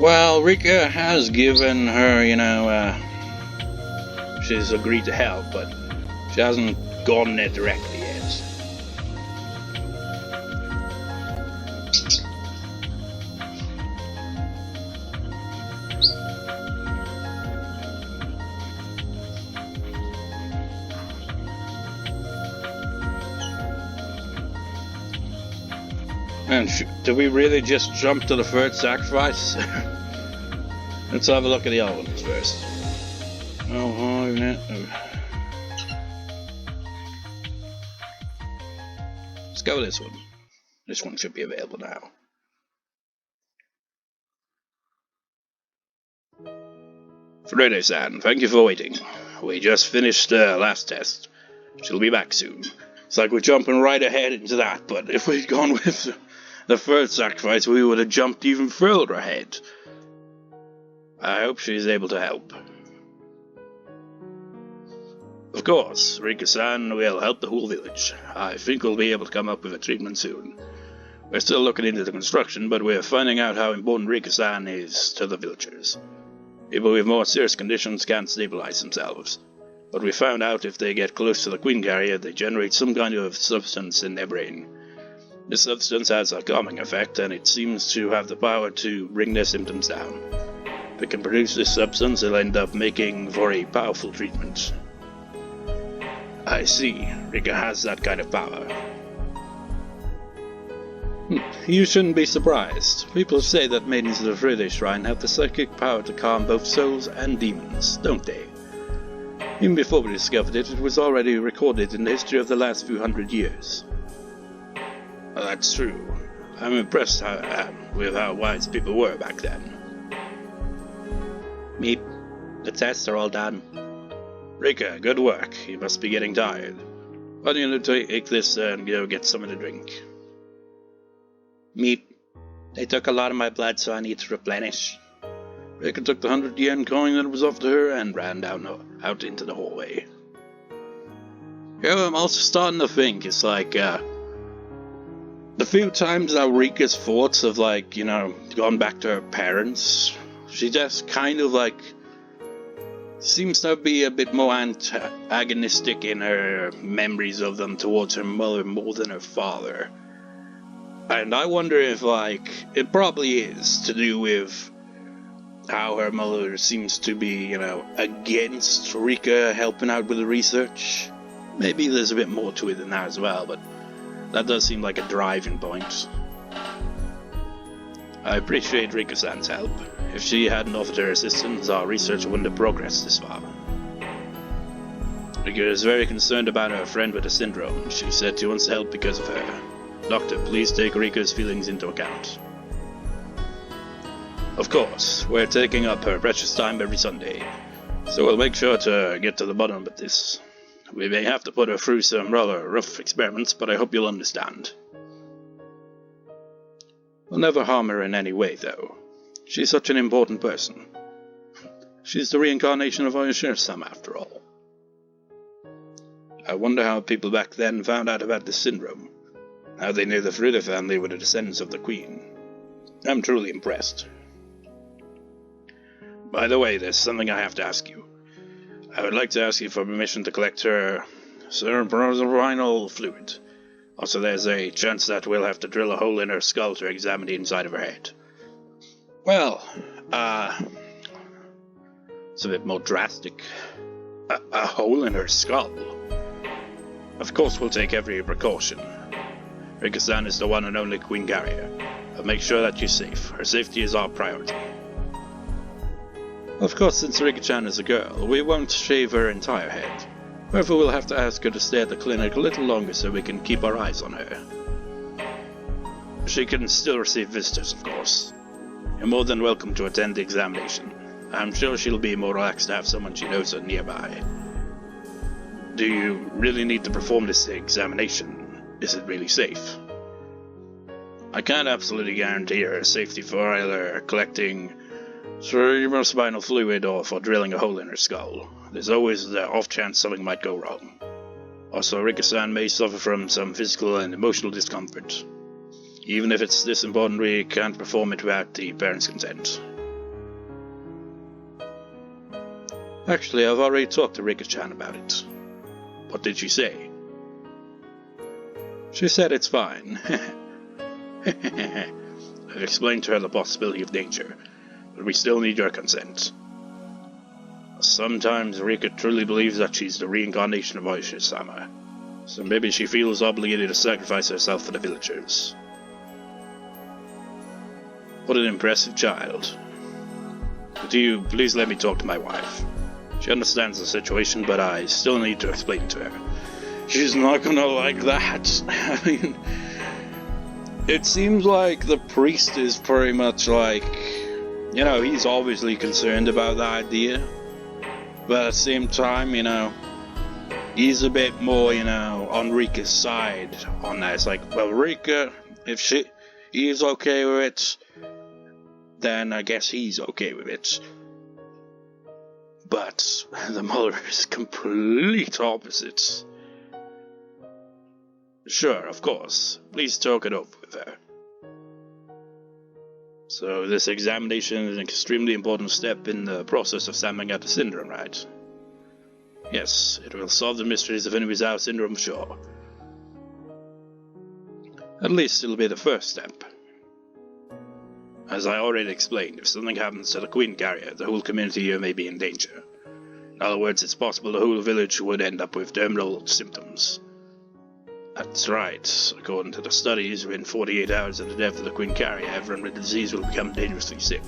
Well, Rika has given her, she's agreed to help, but she hasn't gone there directly yet. And do we really just jump to the third sacrifice? Let's have a look at the other ones first. Let's go with this one. This one should be available now. Friday-san, thank you for waiting. We just finished the last test. She'll be back soon. It's like we're jumping right ahead into that, but if we'd gone with the third sacrifice, we would have jumped even further ahead. I hope she's able to help. Of course, Rika-san will help the whole village. I think we'll be able to come up with a treatment soon. We're still looking into the construction, but we're finding out how important Rika-san is to the villagers. People with more serious conditions can't stabilize themselves, but we found out if they get close to the queen carrier, they generate some kind of substance in their brain. This substance has a calming effect, and it seems to have the power to bring their symptoms down. If it can produce this substance, it'll end up making for a powerful treatment. I see. Rika has that kind of power. You shouldn't be surprised. People say that maidens of the Friday Shrine have the psychic power to calm both souls and demons, don't they? Even before we discovered it, it was already recorded in the history of the last few hundred years. Well, that's true. I'm impressed with how wise people were back then. Meep. The tests are all done. Rika, good work. You must be getting tired. Why don't you take this and go get something to drink? Meep. They took a lot of my blood, so I need to replenish. Rika took the 100 yen coin that was offered to her and ran out into the hallway. I'm also starting to think it's like, the few times that Rika's thoughts have, gone back to her parents, she just kind of, seems to be a bit more antagonistic in her memories of them towards her mother more than her father. And I wonder if, it probably is to do with how her mother seems to be, against Rika helping out with the research. Maybe there's a bit more to it than that as well, but that does seem like a driving point. I appreciate Rika-san's help. If she hadn't offered her assistance, our research wouldn't have progressed this far. Rika is very concerned about her friend with the syndrome. She said she wants to help because of her. Doctor, please take Rika's feelings into account. Of course, we're taking up her precious time every Sunday, so we'll make sure to get to the bottom of this. We may have to put her through some rather rough experiments, but I hope you'll understand. We'll never harm her in any way, though. She's such an important person. She's the reincarnation of Oyashiro-sama, after all. I wonder how people back then found out about this syndrome. How they knew the Fruta family were the descendants of the Queen. I'm truly impressed. By the way, there's something I have to ask you. I would like to ask you for permission to collect her cerebrospinal fluid. Also, there's a chance that we'll have to drill a hole in her skull to examine the inside of her head. Well, it's a bit more drastic. A hole in her skull? Of course we'll take every precaution. Rika-san is the one and only Queen Carrier. I'll make sure that she's safe. Her safety is our priority. Of course, since Rika-chan is a girl, we won't shave her entire head. However, we'll have to ask her to stay at the clinic a little longer so we can keep our eyes on her. She can still receive visitors, of course. You're more than welcome to attend the examination. I'm sure she'll be more relaxed to have someone she knows are nearby. Do you really need to perform this examination? Is it really safe? I can't absolutely guarantee her safety for either collecting cerebrospinal fluid or for drilling a hole in her skull. There's always the off chance something might go wrong. Also, Rika-san may suffer from some physical and emotional discomfort. Even if it's this important, we can't perform it without the parents' consent. Actually, I've already talked to Rika-chan about it. What did she say? She said it's fine. I've explained to her the possibility of danger, but we still need your consent. Sometimes Rika truly believes that she's the reincarnation of Oishi-sama, so maybe she feels obligated to sacrifice herself for the villagers. What an impressive child. Would you please let me talk to my wife? She understands the situation, but I still need to explain to her. She's not gonna like that. I mean, it seems like the priest is pretty much like, you know, he's obviously concerned about the idea, but at the same time, you know, he's a bit more, you know, on Rika's side on that. It's like, well, Rika, if he's okay with it, then I guess he's okay with it. But the mother is complete opposites. Sure, of course. Please talk it over with her. So this examination is an extremely important step in the process of stamping out the syndrome, right? Yes, it will solve the mysteries of Inuizawa syndrome, sure. At least it'll be the first step. As I already explained, if something happens to the Queen Carrier, the whole community here may be in danger. In other words, it's possible the whole village would end up with terminal symptoms. That's right. According to the studies, within 48 hours of the death of the Queen Carrier, everyone with the disease will become dangerously sick.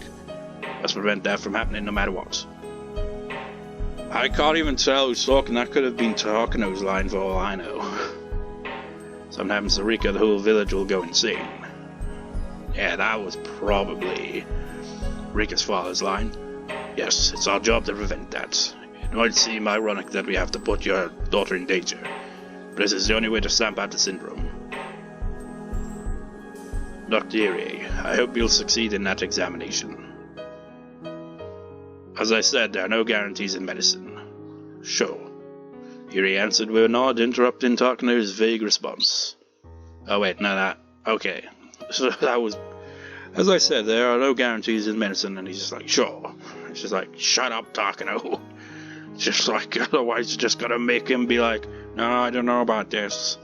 Must prevent that from happening no matter what. I can't even tell who's talking. That could have been Takano's line for all I know. Something happens to Rika, the whole village will go insane. Yeah, that was probably Rika's father's line. Yes, it's our job to prevent that. It might seem ironic that we have to put your daughter in danger, but this is the only way to stamp out the syndrome. Dr. Irie, I hope you'll succeed in that examination. As I said, there are no guarantees in medicine. Sure. Irie answered with a nod, interrupting Takano's vague response. Oh wait, no, that... Okay. So that was... As I said, there are no guarantees in medicine, and he's just like, sure. He's just like, shut up, Takano. Just like, otherwise you're just gonna make him be like, no, I don't know about this.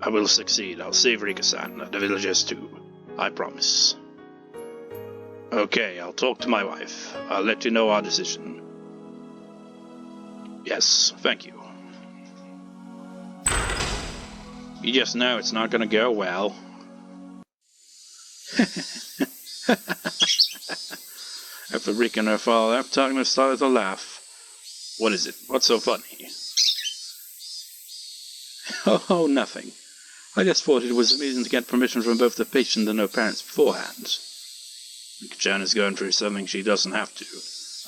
I will succeed. I'll save Rika-san and the villagers too. I promise. Okay, I'll talk to my wife. I'll let you know our decision. Yes, thank you. You just know it's not gonna go well. After Rika and her father left, Takano started to laugh. What is it? What's so funny? Oh, nothing. I just thought it was amusing to get permission from both the patient and her parents beforehand. Rika-chan is going through something she doesn't have to.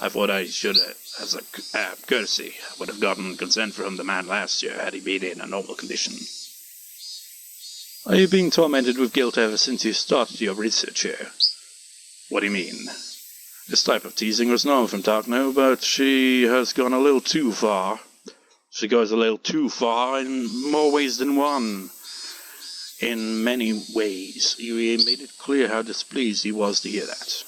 I thought I should, as a courtesy, would have gotten consent from the man last year had he been in a normal condition. Are you being tormented with guilt ever since you started your research here? What do you mean? This type of teasing was normal from Takano, but she has gone a little too far. She goes a little too far in more ways than one. In many ways, Irie made it clear how displeased he was to hear that.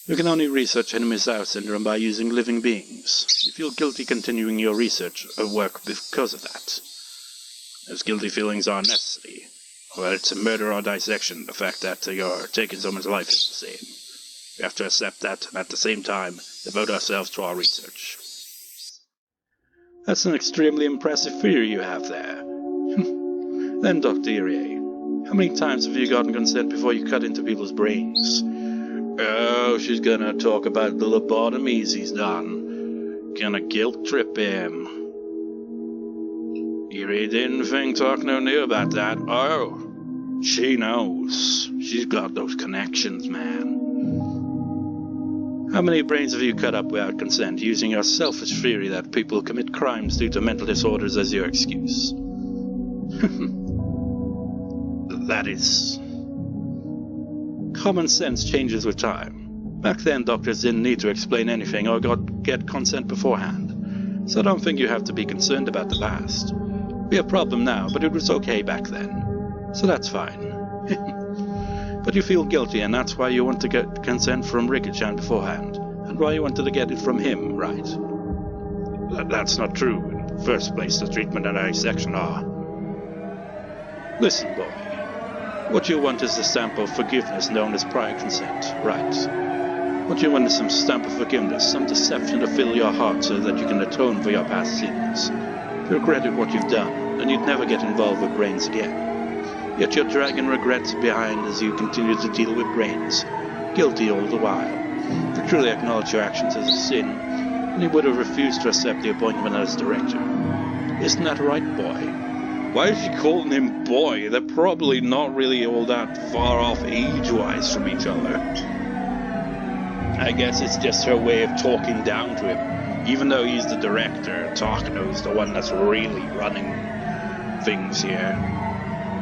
You can only research Inuizawa syndrome by using living beings. You feel guilty continuing your research work because of that. Those guilty feelings are necessary. Whether it's a murder or dissection, the fact that you're taking someone's life is the same. We have to accept that, and at the same time, devote ourselves to our research. That's an extremely impressive theory you have there. Then, Dr. Irie, how many times have you gotten consent before you cut into people's brains? Oh, she's gonna talk about the lobotomies he's done. Gonna guilt trip him. Irie didn't think Takano knew about that. Oh, she knows. She's got those connections, man. How many brains have you cut up without consent, using your selfish theory that people commit crimes due to mental disorders as your excuse? That is... Common sense changes with time. Back then, doctors didn't need to explain anything or get consent beforehand. So I don't think you have to be concerned about the past. Be a problem now, but it was okay back then. So that's fine. But you feel guilty, and that's why you want to get consent from Rika-chan beforehand. And why you wanted to get it from him, right? That's not true. In the first place, the treatment and dissection are. Listen, boy. What you want is a stamp of forgiveness known as prior consent, right? What you want is some stamp of forgiveness, some deception to fill your heart so that you can atone for your past sins. If you regretted what you've done, then you'd never get involved with brains again. Yet you're dragging regrets behind as you continue to deal with brains, guilty all the while. If you truly acknowledge your actions as a sin, then you would have refused to accept the appointment as director. Isn't that right, boy? Why is she calling him boy? They're probably not really all that far off age-wise from each other. I guess it's just her way of talking down to him. Even though he's the director, Takano's the one that's really running things here.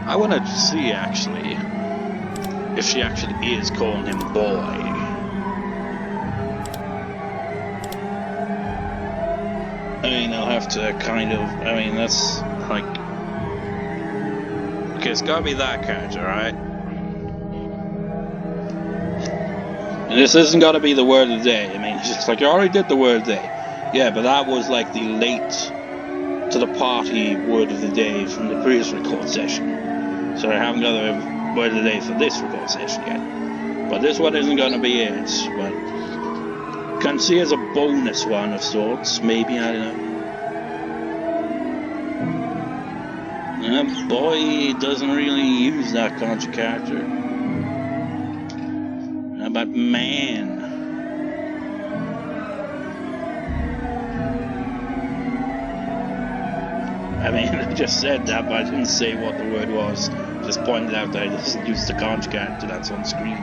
I want to see, actually, if she actually is calling him boy. I mean, I'll have to kind of... I mean, that's, like... Okay, it's gotta be that character, right? And this isn't gotta be the word of the day. I mean, it's just like, you already did the word of the day. Yeah, but that was like the late to the party word of the day from the previous record session. So I haven't got the word of the day for this record session yet. But this one isn't gonna be it. But can see as a bonus one of sorts, maybe, I don't know. Boy doesn't really use that kind of character. How about man? I mean, I just said that, but I didn't say what the word was. Just pointed out that I just used the kanji character that's on screen.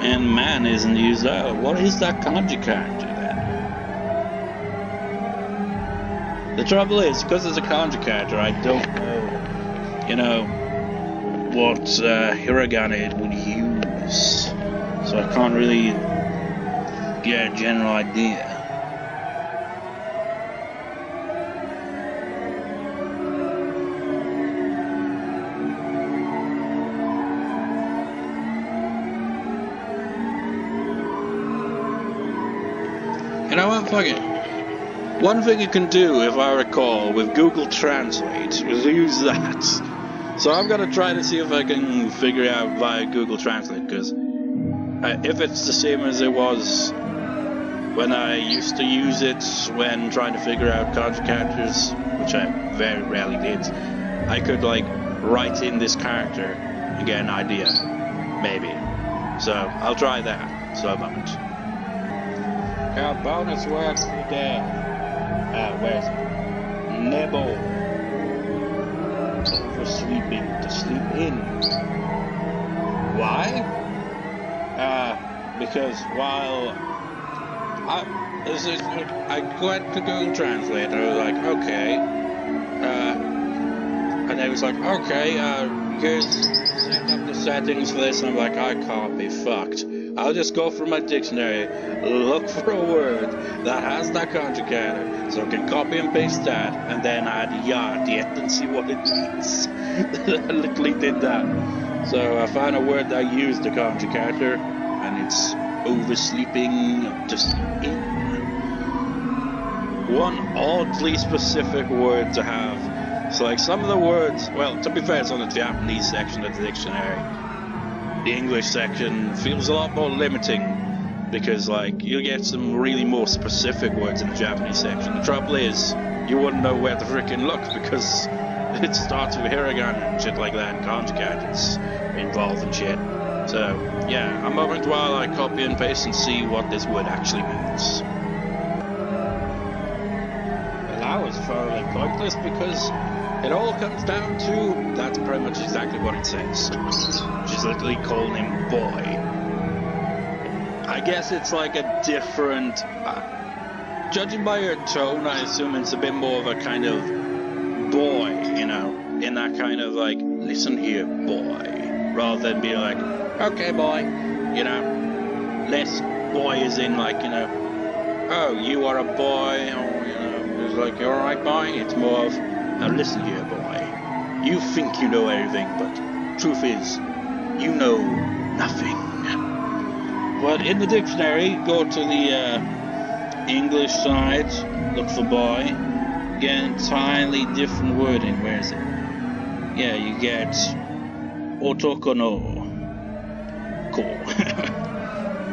And man isn't used out. What is that kanji character then? The trouble is, because it's a kanji character, I don't know, what hiragana it would use. So I can't really get a general idea. You know what, fuck it. One thing you can do, if I recall, with Google Translate is use that. So I'm gonna try to see if I can figure it out via Google Translate, because if it's the same as it was when I used to use it when trying to figure out kanji characters, which I very rarely did, I could like write in this character and get an idea, maybe. So I'll try that. So a moment. Our bonus word today. Where's it? Nebo. Oversleeping, to sleep in. Why? Because while I went to Google Translate, I was like, okay, and it was like, okay, here's set up the settings for this, and I'm like, I can't be fucked. I'll just go through my dictionary, look for a word that has that kanji character, so I can copy and paste that, and then add ya at the end and see what it means. I literally did that. So I found a word that used the kanji character, and it's oversleeping, to sleep in. One oddly specific word to have. So like some of the words, well, to be fair, it's on the Japanese section of the dictionary. The English section feels a lot more limiting because like you get some really more specific words in the Japanese section. The trouble is you wouldn't know where to frickin' look because it starts with hiragana and shit like that, and kanji characters involved and shit. So yeah, a moment while I copy and paste and see what this word actually means. Well, that was thoroughly pointless because it all comes down to, that's pretty much exactly what it says. She's literally calling him boy. I guess it's like a different... judging by her tone, I assume it's a bit more of a kind of boy, in that kind of like, listen here, boy. Rather than being like, okay, boy, less boy is in like, oh, you are a boy, or, it's like, you're alright, boy. It's more of, now listen here, boy. You think you know everything, but truth is, you know nothing. But in the dictionary, go to the English side, look for boy. Again, entirely different wording. Where is it? Yeah, you get otoko no ko,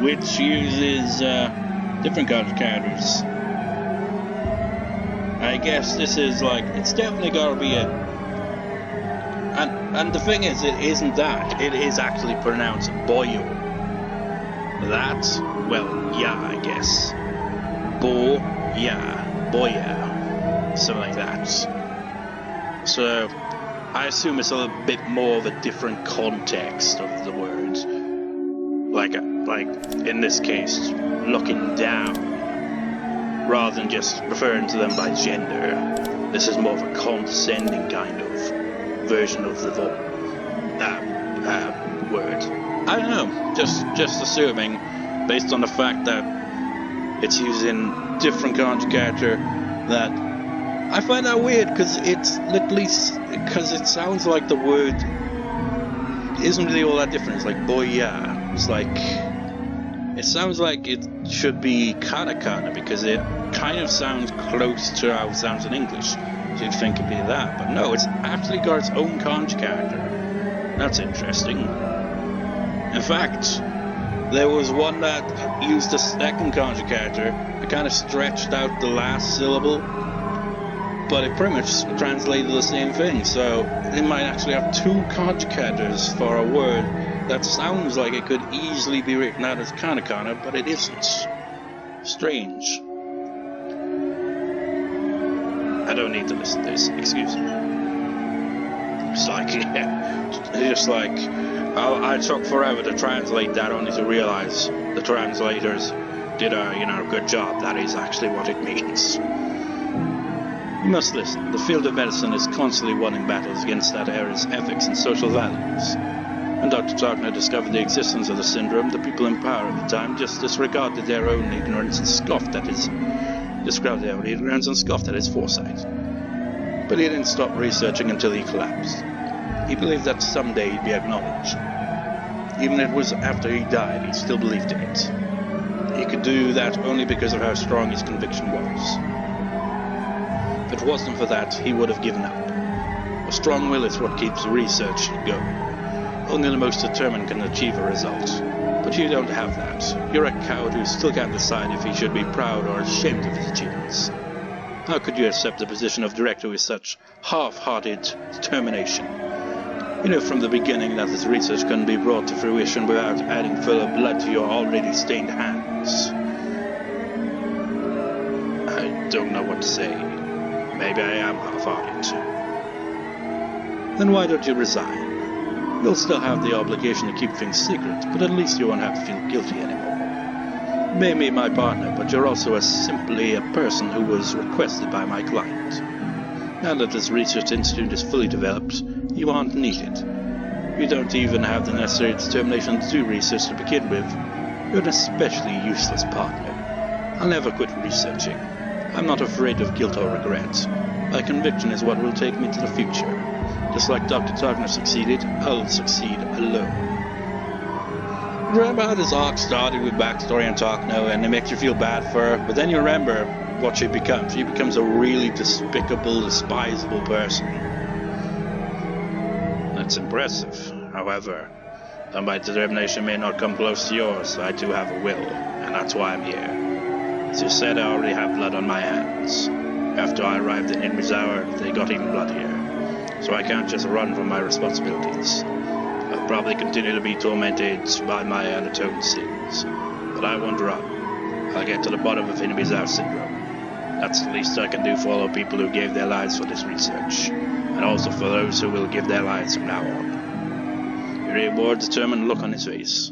which uses different kinds of characters. I guess this is like, it's definitely gotta be a... And the thing is, it isn't that. It is actually pronounced boyo. That? Well, yeah, I guess. Boya. Something like that. So, I assume it's a little bit more of a different context of the word. Like in this case, looking down. Rather than just referring to them by gender. This is more of a condescending kind of version of the word. I don't know, just assuming, based on the fact that it's using different kinds of character, that I find that weird, because it's literally, because it sounds like the word isn't really all that different. It's like boya. It's like, it sounds like it should be katakana, because it kind of sounds close to how it sounds in English. So you'd think it'd be that, but no, it's actually got its own kanji character. That's interesting. In fact, there was one that used a second kanji character. It kind of stretched out the last syllable, but it pretty much translated the same thing. So it might actually have two kanji characters for a word that sounds like it could easily be written out as katakana, but it isn't. Strange. I don't need to listen to this, excuse me. It's like, I took forever to translate that, only to realize the translators did a, good job. That is actually what it means. You must listen. The field of medicine is constantly winning battles against that era's ethics and social values. When Dr. Takano discovered the existence of the syndrome, the people in power at the time just disregarded their own ignorance and scoffed at his foresight. But he didn't stop researching until he collapsed. He believed that someday he'd be acknowledged. Even if it was after he died, he still believed in it. He could do that only because of how strong his conviction was. If it wasn't for that, he would have given up. A strong will is what keeps research going. Only the most determined can achieve a result. But you don't have that. You're a coward who still can't decide if he should be proud or ashamed of his achievements. How could you accept the position of director with such half-hearted determination? You knew from the beginning that this research couldn't be brought to fruition without adding further blood to your already stained hands. I don't know what to say. Maybe I am half-hearted. Then why don't you resign? You'll still have the obligation to keep things secret, but at least you won't have to feel guilty anymore. You may be my partner, but you're also simply a person who was requested by my client. Now that this research institute is fully developed, you aren't needed. You don't even have the necessary determination to do research to begin with. You're an especially useless partner. I'll never quit researching. I'm not afraid of guilt or regret. My conviction is what will take me to the future. Just like Dr. Takano succeeded, I'll succeed alone. Remember how this arc started with backstory on Takano and it makes you feel bad for her, but then you remember what she becomes. She becomes a really despicable, despisable person. That's impressive. However, though my determination may not come close to yours, I do have a will, and that's why I'm here. As you said, I already have blood on my hands. After I arrived in Inmizawa, they got even bloodier. So I can't just run from my responsibilities. I'll probably continue to be tormented by my unatoned sins. But I won't run. I'll get to the bottom of Inmizawa syndrome. That's the least I can do for all the people who gave their lives for this research. And also for those who will give their lives from now on. Irie wore a determined look on his face.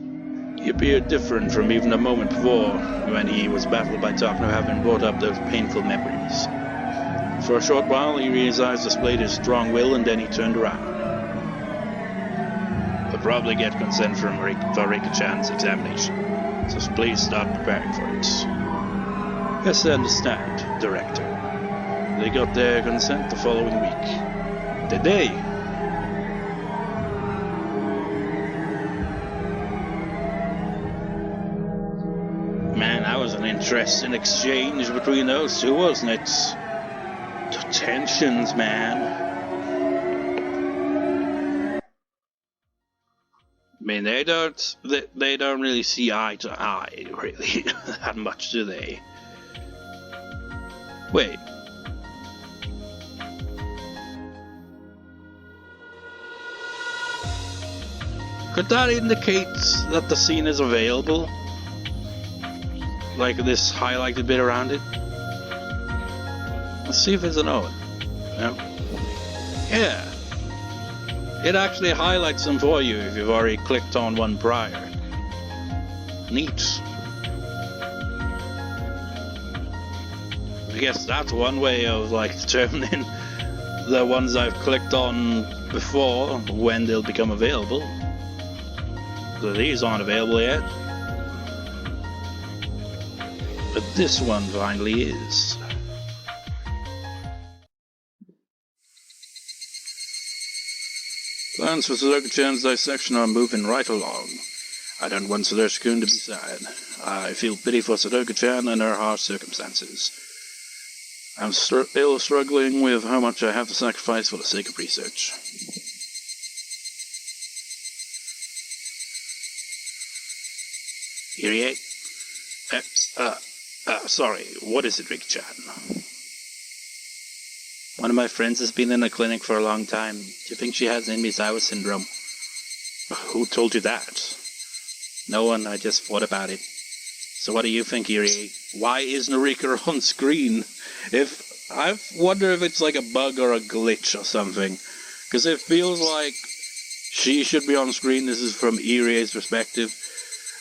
He appeared different from even the moment before, when he was baffled by Takano having brought up those painful memories. For a short while, Irie's eyes displayed his strong will, and then he turned around. We'll probably get consent from Rika-chan's examination, so please start preparing for it. Yes, I understand, Director. They got their consent the following week. Did they? interesting exchange between those two, wasn't it? The tensions, man. I mean, they don't really see eye to eye, really, that much, do they? Wait. Could that indicate that the scene is available? Like this highlighted bit around it? Let's see if it's an O. No? Yeah. It actually highlights them for you if you've already clicked on one prior. Neat. I guess that's one way of like determining the ones I've clicked on before, when they'll become available. So these aren't available yet. But this one finally is. Plans for Sudoku-chan's dissection are moving right along. I don't want Sudoku-kun to be sad. I feel pity for Sudoku-chan and her harsh circumstances. I'm still struggling with how much I have to sacrifice for the sake of research. Irie? Sorry, what is it, Rika-chan? One of my friends has been in a clinic for a long time. Do you think she has Misawa syndrome? Who told you that? No one, I just thought about it. So what do you think, Irie? Why isn't Rika on screen? I wonder if it's like a bug or a glitch or something. Because it feels like she should be on screen. This is from Irie's perspective.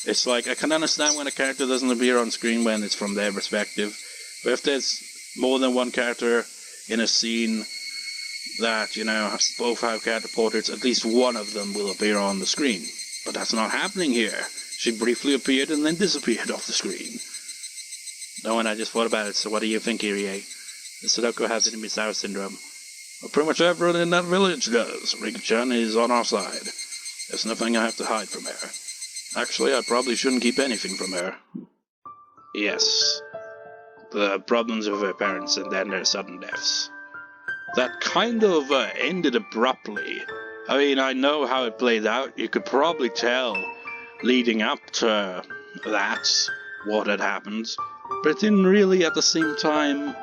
It's like, I can understand when a character doesn't appear on screen when it's from their perspective. But if there's more than one character in a scene that, you know, both have character portraits, at least one of them will appear on the screen. But that's not happening here. She briefly appeared and then disappeared off the screen. No, and I just thought about it, so what do you think, Irie? The Sudoku has Misawa syndrome. Well, pretty much everyone in that village does. Rika-chan is on our side. There's nothing I have to hide from her. Actually, I probably shouldn't keep anything from her. Yes. The problems with her parents and then their sudden deaths. That kind of ended abruptly. I mean, I know how it played out. You could probably tell leading up to that what had happened. But it didn't really at the same time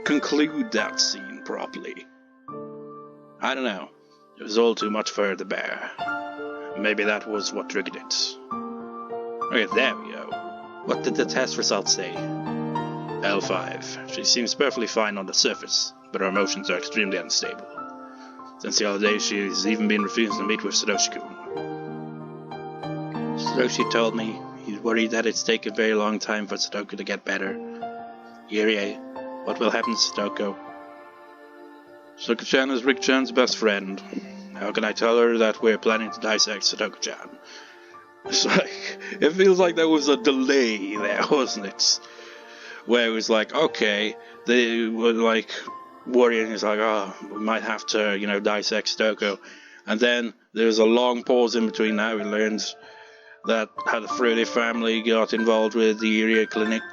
conclude that scene properly. I don't know. It was all too much for her to bear. Maybe that was what triggered it. Okay, there we go. What did the test results say? L5. She seems perfectly fine on the surface, but her emotions are extremely unstable. Since the other day, she's even been refusing to meet with Satoshi-kun. Satoshi told me he's worried that it's taken a very long time for Sudoku to get better. Irie, what will happen to Sudoku? Sudoku-chan is Rika-chan's best friend. How can I tell her that we're planning to dissect Sudoku-chan? It's like, it feels like there was a delay there, wasn't it? Where it was like, okay, they were like worrying, it's like, oh, we might have to, you know, dissect Sudoku. And then there's a long pause in between now. We learned that how the Fruity family got involved with the Irie clinic.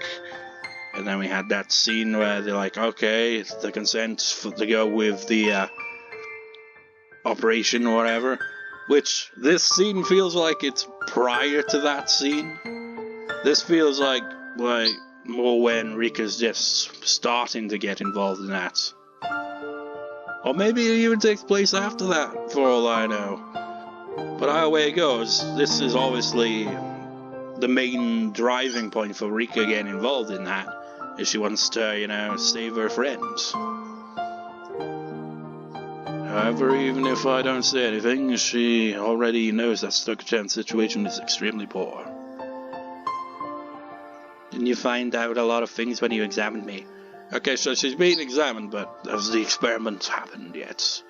And then we had that scene where they're like, okay, it's the consent to go with the operation or whatever. Which, this scene feels like it's prior to that scene. This feels like more when Rika's just starting to get involved in that. Or maybe it even takes place after that, for all I know. But either way it goes, this is obviously the main driving point for Rika getting involved in that. Is she wants to, you know, save her friends. However, even if I don't say anything, she already knows that Sudoku-chan's situation is extremely poor. Didn't you find out a lot of things when you examined me? Okay, so she's being examined, but has the experiment happened yet?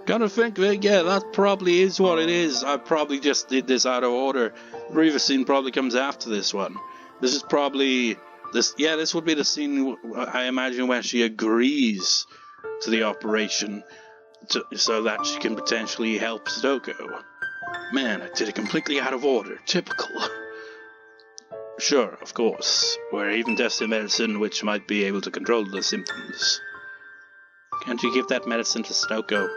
Gotta think, yeah, that probably is what it is. I probably just did this out of order. The previous scene probably comes after this one. This is probably... this would be the scene, I imagine, where she agrees to the operation so that she can potentially help Sudoku. Man, I did it completely out of order. Typical. Sure, of course. We're even testing medicine which might be able to control the symptoms. Can't you give that medicine to Sudoku?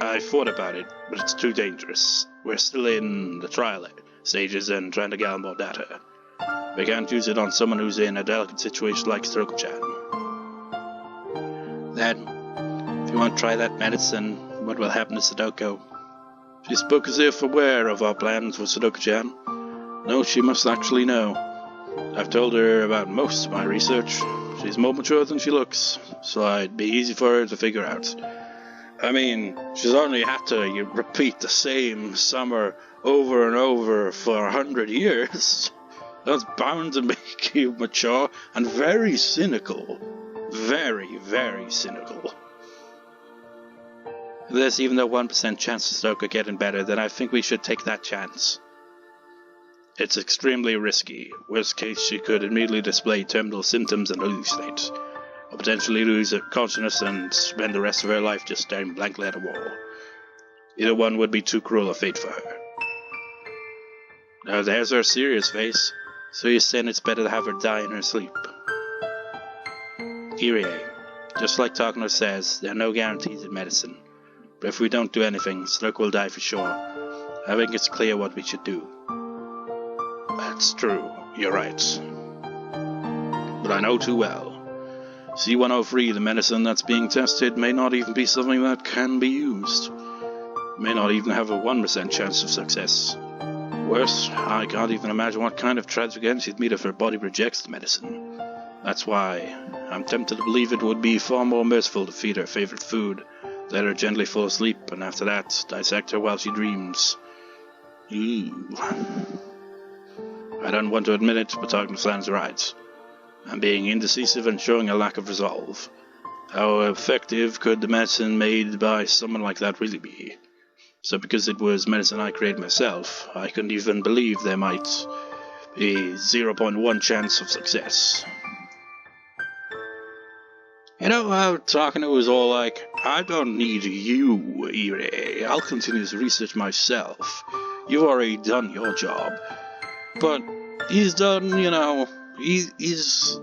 I thought about it, but it's too dangerous. We're still in the trial stages and trying to gather more data. We can't use it on someone who's in a delicate situation like Sudoku-chan. Then, if you want to try that medicine, what will happen to Sudoku? She spoke as if aware of our plans with Sudoku-chan. No, she must actually know. I've told her about most of my research. She's more mature than she looks, so it'd be easy for her to figure out. I mean, she's only had to repeat the same summer over and over for 100 years. That's bound to make you mature and very cynical. Very, very cynical. If there's even a 1% chance of Sudoku getting better, then I think we should take that chance. It's extremely risky. Worst case, she could immediately display terminal symptoms and hallucinate, or potentially lose her consciousness and spend the rest of her life just staring blankly at a wall. Either one would be too cruel a fate for her. Now there's her serious face, so you're saying it's better to have her die in her sleep. Irie, just like Takano says, there are no guarantees in medicine, but if we don't do anything, Sudoku will die for sure. I think it's clear what we should do. That's true, you're right. But I know too well. C-103, the medicine that's being tested, may not even be something that can be used. May not even have a 1% chance of success. Worse, I can't even imagine what kind of tragic end she'd meet if her body rejects the medicine. That's why I'm tempted to believe it would be far more merciful to feed her favorite food, let her gently fall asleep, and after that, dissect her while she dreams. Ew. I don't want to admit it, but Takano-san's right. I'm being indecisive and showing a lack of resolve. How effective could the medicine made by someone like that really be? So because it was medicine I created myself, I couldn't even believe there might be 0.1 chance of success. You know how Takano was all like, I don't need you, Irie. I'll continue this research myself. You've already done your job. But he's done, he's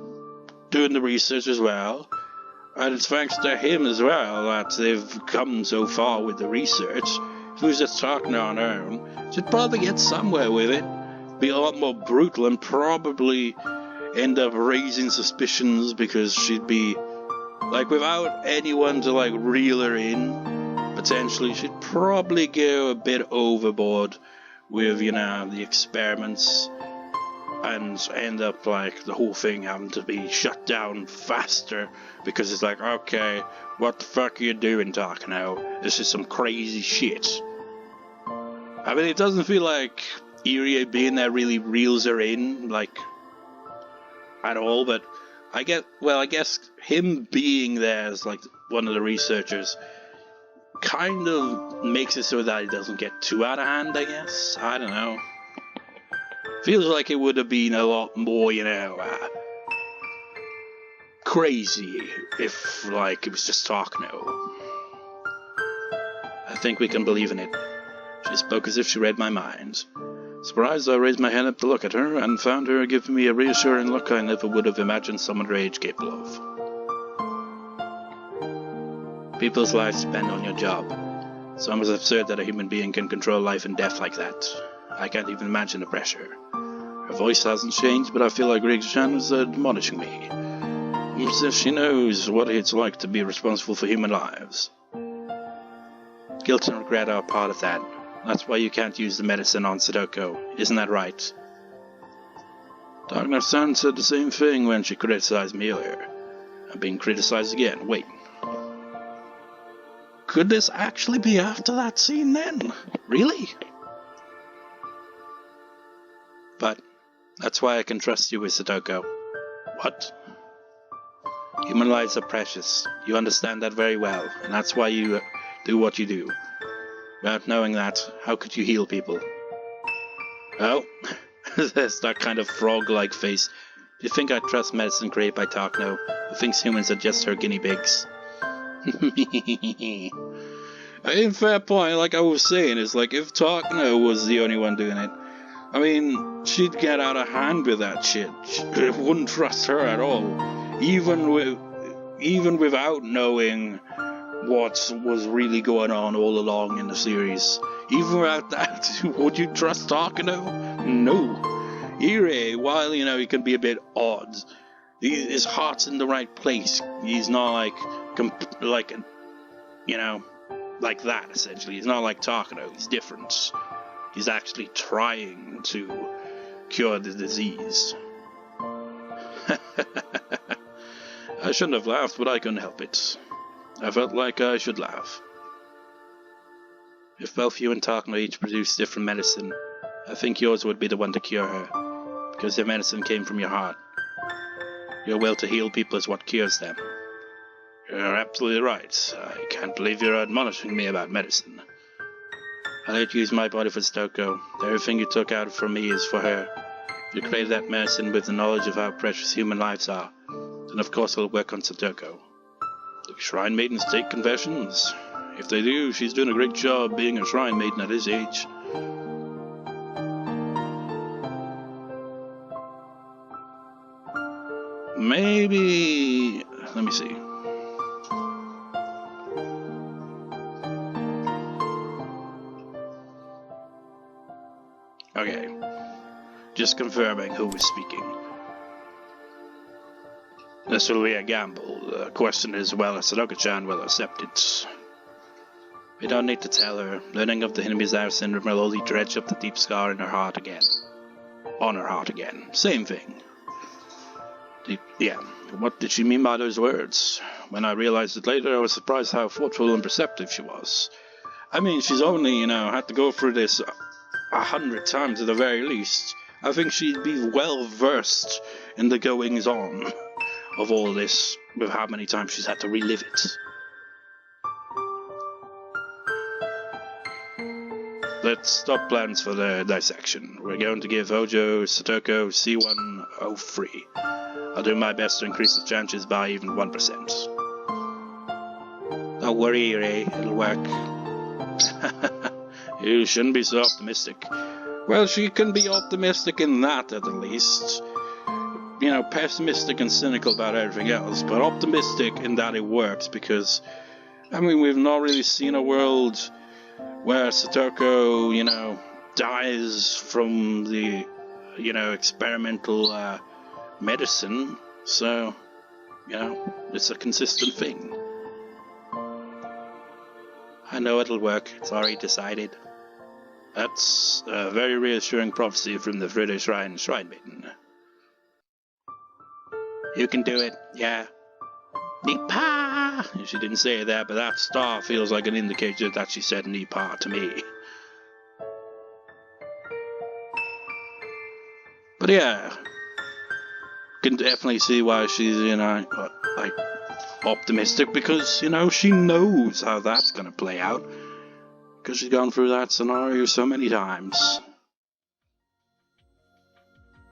doing the research as well. And it's thanks to him as well that they've come so far with the research. If he was just talking on her own, she'd probably get somewhere with it. Be a lot more brutal and probably end up raising suspicions because she'd be, without anyone to, reel her in, potentially, she'd probably go a bit overboard with, the experiments and end up, the whole thing having to be shut down faster because it's okay, what the fuck are you doing, Takano? This is some crazy shit. I mean, it doesn't feel like Irie being there really reels her in, at all, but I guess him being there as, one of the researchers kind of makes it so that it doesn't get too out of hand, I guess. I don't know. Feels like it would have been a lot more, crazy if, it was just Takano. I think we can believe in it. She spoke as if she read my mind. Surprised, I raised my hand up to look at her, and found her giving me a reassuring look I never would have imagined someone her age capable of. People's lives depend on your job. It's almost absurd that a human being can control life and death like that. I can't even imagine the pressure. Her voice hasn't changed, but I feel like Rika-chan is admonishing me. As if she knows what it's like to be responsible for human lives. Guilt and regret are part of that. That's why you can't use the medicine on Sudoku, isn't that right? Takano-san said the same thing when she criticized me earlier. I'm being criticized again. Wait. Could this actually be after that scene then? Really? But that's why I can trust you with Sudoku. What? Human lives are precious. You understand that very well, and that's why you do what you do. Without knowing that, how could you heal people? Oh, there's that kind of frog-like face. Do you think I trust medicine created by Takano, who thinks humans are just her guinea pigs? In fair point, like I was saying, is if Takano was the only one doing it, I mean, she'd get out of hand with that shit. I wouldn't trust her at all. Even without knowing what was really going on all along in the series. Even without that, would you trust Takano? No. Irie, while, he can be a bit odd, his heart's in the right place. He's not like that, essentially. He's not like Takano. He's different. He's actually trying to cure the disease. I shouldn't have laughed, but I couldn't help it. I felt like I should laugh. If both you and Takano each produced different medicine, I think yours would be the one to cure her, because your medicine came from your heart. Your will to heal people is what cures them. You're absolutely right. I can't believe you're admonishing me about medicine. I let you use my body for Stoko. Everything you took out from me is for her. If you crave that medicine with the knowledge of how precious human lives are, then of course it'll work on Satoko. Do shrine maidens take confessions? If they do, she's doing a great job being a shrine maiden at his age. Maybe... let me see. Okay. Just confirming who is speaking. This will be a gamble. The question is whether Sadoko-chan will accept it. We don't need to tell her. Learning of the Hinamizawa syndrome will only dredge up the deep scar in her heart again. On her heart again. Same thing. Yeah, what did she mean by those words? When I realized it later, I was surprised how thoughtful and perceptive she was. I mean, she's only, had to go through this 100 times at the very least. I think she'd be well versed in the goings-on of all this, with how many times she's had to relive it. Let's stop plans for the dissection. We're going to give Hojo Satoko C103. I'll do my best to increase the chances by even 1%. Don't worry, Irie, it'll work. You shouldn't be so optimistic. Well, she can be optimistic in that, at the least. Pessimistic and cynical about everything else, but optimistic in that it works, because, we've not really seen a world where Satoko, dies from the, experimental, medicine, so, it's a consistent thing. I know it'll work, it's already decided. That's a very reassuring prophecy from the Friday Shrine Maiden. You can do it, yeah. Nipa! She didn't say that, but that star feels like an indicator that she said Nipa to me. But yeah, can definitely see why she's, optimistic, because, she knows how that's gonna play out. Because she's gone through that scenario so many times.